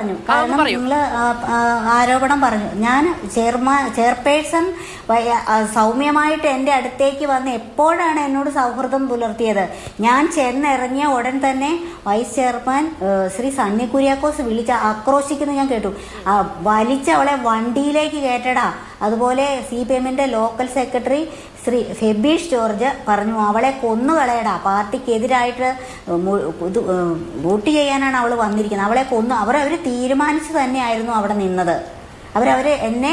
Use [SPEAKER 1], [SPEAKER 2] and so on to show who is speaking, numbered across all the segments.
[SPEAKER 1] കാരണം നിങ്ങൾ ആരോപണം പറഞ്ഞു. ഞാൻ ചെയർപേഴ്സൺ സൗമ്യമായിട്ട് എൻ്റെ അടുത്തേക്ക് വന്ന് എപ്പോഴാണ് എന്നോട് സൗഹൃദം പുലർത്തിയത്? ഞാൻ ചെന്നിറങ്ങിയ ഉടൻ തന്നെ വൈസ് ചെയർമാൻ ശ്രീ സണ്ണി കുര്യാക്കോസ് വിളിച്ച് ആക്രോശിക്കുന്നത് ഞാൻ കേട്ടു. വലിച്ച് അവളെ വണ്ടിയിലേക്ക് കയറ്റടാ. അതുപോലെ CPM-ൻ്റെ ലോക്കൽ സെക്രട്ടറി ശ്രീ ഫെബീഷ് ജോർജ് പറഞ്ഞു, അവളെ കൊന്നുകളയടാ, പാർട്ടിക്കെതിരായിട്ട് വോട്ട് ചെയ്യാനാണ് അവൾ വന്നിരിക്കുന്നത്, അവളെ കൊന്നു. അവർ തീരുമാനിച്ചു തന്നെയായിരുന്നു അവിടെ നിന്നത്. എന്നെ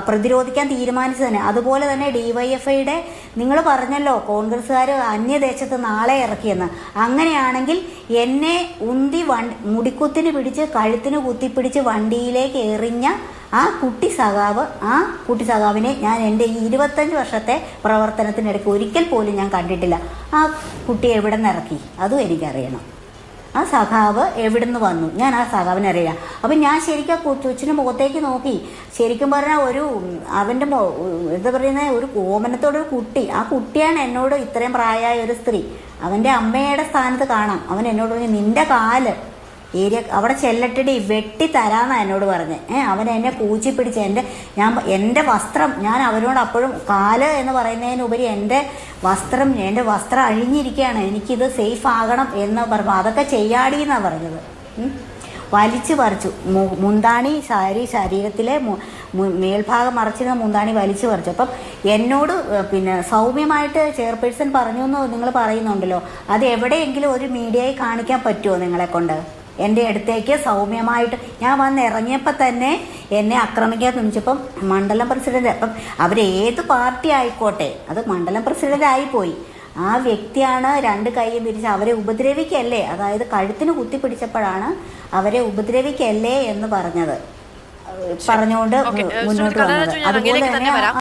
[SPEAKER 1] പ്രതിരോധിക്കാൻ തീരുമാനിച്ചു തന്നെ. അതുപോലെ തന്നെ DYFIയുടെ നിങ്ങൾ പറഞ്ഞല്ലോ കോൺഗ്രസ്സുകാർ അന്യദേശത്ത് നാളെ ഇറക്കിയെന്ന്. അങ്ങനെയാണെങ്കിൽ എന്നെ ഉന്തി മുടിക്കുത്തിന് പിടിച്ച് കഴുത്തിന് കുത്തിപ്പിടിച്ച് വണ്ടിയിലേക്ക് എറിഞ്ഞ ആ കുട്ടി സഖാവിനെ ഞാൻ എൻ്റെ ഈ 25 വർഷത്തെ പ്രവർത്തനത്തിനിടയ്ക്ക് ഒരിക്കൽ പോലും ഞാൻ കണ്ടിട്ടില്ല. ആ കുട്ടിയെ എവിടെ നിന്ന് ഇറക്കി അതും എനിക്കറിയണം. ആ സഖാവ് എവിടെ നിന്ന് വന്നു ഞാൻ ആ സഖാവിനെ അറിയാം. അപ്പം ഞാൻ ശരിക്കും കൊച്ചിൻ്റെ മുഖത്തേക്ക് നോക്കി. ശരിക്കും പറഞ്ഞാൽ അവൻ്റെ എന്താ പറയുന്നത്, ഒരു ഓമനത്തോടൊരു കുട്ടി. ആ കുട്ടിയാണ് എന്നോട് ഇത്രയും പ്രായമായ ഒരു സ്ത്രീ. അവൻ്റെ അമ്മയുടെ സ്ഥാനത്ത് കാണാം. അവൻ എന്നോട് പറഞ്ഞു, നിൻ്റെ കാല് അവിടെ ചെല്ലട്ടടി വെട്ടി തരാമെന്നാണ് എന്നോട് പറഞ്ഞ്. അവൻ എന്നെ കൂച്ചി പിടിച്ച് എൻ്റെ വസ്ത്രം, ഞാൻ അവനോട് അപ്പോഴും കാല് എന്ന് പറയുന്നതിനുപരി എൻ്റെ വസ്ത്രം അഴിഞ്ഞിരിക്കുകയാണ്, എനിക്കിത് സേഫ് ആകണം എന്ന് പറഞ്ഞു. അതൊക്കെ ചെയ്യാടി എന്നാണ് പറഞ്ഞത്. വലിച്ചു പറിച്ചു മുന്താണി, ശരീരത്തിലെ മേൽഭാഗം മറച്ചിരുന്ന മുന്താണി വലിച്ചു പറിച്ചു. അപ്പം എന്നോട് സൗമ്യമായിട്ട് ചെയർപേഴ്സൺ പറഞ്ഞു എന്ന് നിങ്ങൾ പറയുന്നുണ്ടല്ലോ, അത് എവിടെയെങ്കിലും ഒരു മീഡിയയിൽ കാണിക്കാൻ പറ്റുമോ നിങ്ങളെ കൊണ്ട്? എൻ്റെ അടുത്തേക്ക് സൗമ്യമായിട്ട് ഞാൻ വന്ന് ഇറങ്ങിയപ്പോൾ തന്നെ എന്നെ ആക്രമിക്കാൻ തുണിച്ചപ്പം മണ്ഡലം പ്രസിഡന്റ്, അപ്പം അവരേത് പാർട്ടി ആയിക്കോട്ടെ, അത് മണ്ഡലം പ്രസിഡന്റ് ആയിപ്പോയി. ആ വ്യക്തിയാണ് 2 കൈയും തിരിച്ച് അവരെ ഉപദ്രവിക്കല്ലേ, അതായത് കഴുത്തിന് കുത്തിപ്പിടിച്ചപ്പോഴാണ് അവരെ ഉപദ്രവിക്കല്ലേ എന്ന് പറഞ്ഞുകൊണ്ട് മുന്നോട്ട് വന്നത്. അതുപോലെ തന്നെ